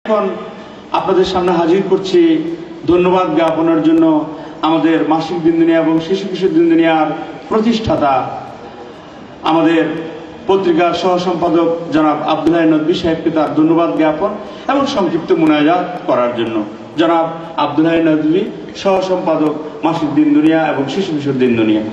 এখন আপনাদের সামনে হাজির করছি ধন্যবাদ জ্ঞাপনের জন্য আমাদের মাসিক দিনদুনিয়া এবং শিশু কিশোর দিনদুনিয়ার প্রতিষ্ঠাতা আমাদের পত্রিকার সহ সম্পাদক জনাব আব্দুল্লাহ নদভী সাহেবকে তার ধন্যবাদ জ্ঞাপন এবং সংক্ষিপ্ত মুনাজাত করার জন্য। জনাব আব্দুল্লাহ নদভী, সহ সম্পাদক, মাসিক দিনদুনিয়া এবং শিশু কিশোর দিনদুনিয়া।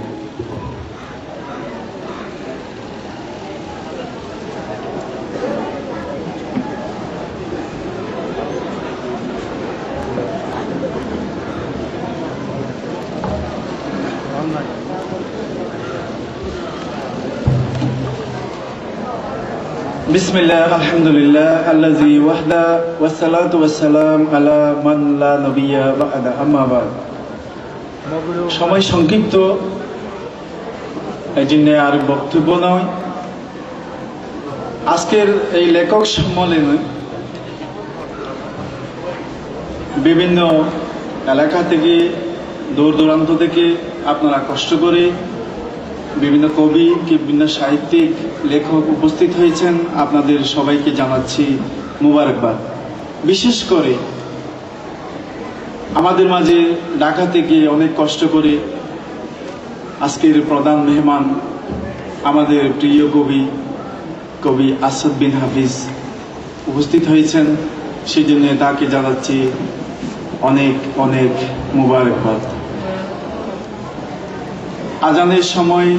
বিসমিল্লাহ, আলহামদুলিল্লাহ, আল্লাযী ওয়াহদা ওয়াসসালাতু ওয়াসসালাম আলা মান লা নবিয়্যা বা'দা, আম্মা বা'দ। সময় সংক্ষিপ্ত, এই জন্য আর বক্তব্য নয়। আজকের এই লেখক সম্মেলনে বিভিন্ন এলাকা থেকে, দূর দূরান্ত থেকে আপনারা কষ্ট করে বিভিন্ন কবি, বিভিন্ন সাহিত্যিক, লেখক উপস্থিত হয়েছেন। আপনাদের সবাইকে জানাচ্ছি মুবারকবাদ। বিশেষ করে আমাদের মাঝে ঢাকা থেকে অনেক কষ্ট করে আজকের প্রধান মেহমান আমাদের প্রিয় কবি আসাদ বিন হাফিজ উপস্থিত হয়েছেন। সেই জন্য তাকে জানাচ্ছি অনেক অনেক মুবারকবাদ। আজানের সময়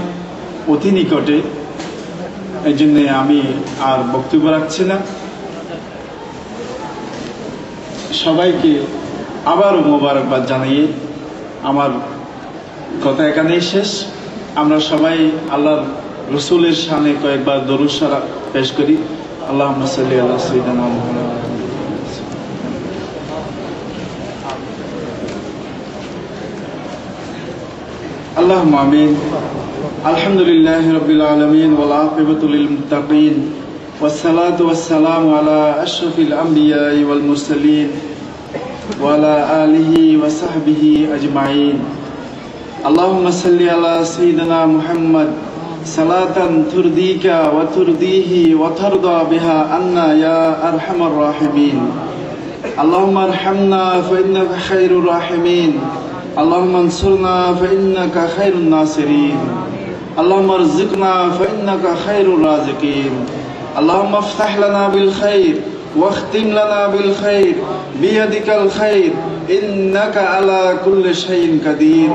অতি নিকটে, এই জন্য আমি আর বক্তব্য রাখছি না। সবাইকে আবারও মোবারকবাদ জানিয়ে আমার কথা এখানেই শেষ। আমরা সবাই আল্লাহর রসুলের শানে কয়েকবার দরুদ শরীফ পেশ করি। আল্লাহুম্মা সাল্লি আলা সাইয়্যিদিনা মুহাম্মাদ। اللهم آمين. الحمد لله رب العالمين والعاقبة للمتقين والصلاة والسلام على أشرف الأنبياء والمرسلين وعلى آله وصحبه أجمعين. اللهم صل على سيدنا محمد صلاة ترضيك وترضيه وترضى بها عنا يا أرحم الراحمين. اللهم ارحمنا فإنك خير الراحمين. اللهم انصرنا فإنك خير الناصرين. اللهم ارزقنا فإنك خير الرازقين. اللهم افتح لنا بالخير واختم لنا بالخير بيدك الخير إنك على كل شيء قدير.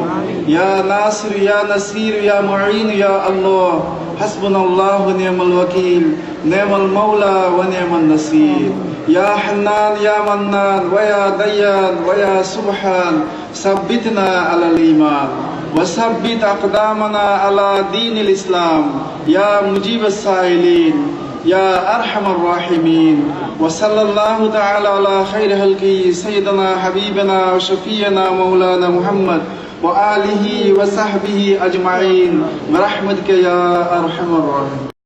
يا ناصر يا نصير يا معين يا الله. حسبنا الله ونعم الوكيل، نعم المولى ونعم النصير. يا حنان يا منان ويا ديان ويا سبحان، ثبتنا على الإيمان وثبت أقدامنا على دين الإسلام. يا مجيب السائلين يا أرحم الراحمين. وصلى الله تعالى على خير خلقه سيدنا حبيبنا وشفينا مولانا محمد وآله وصحبه أجمعين برحمتك يا أرحم الراحمين.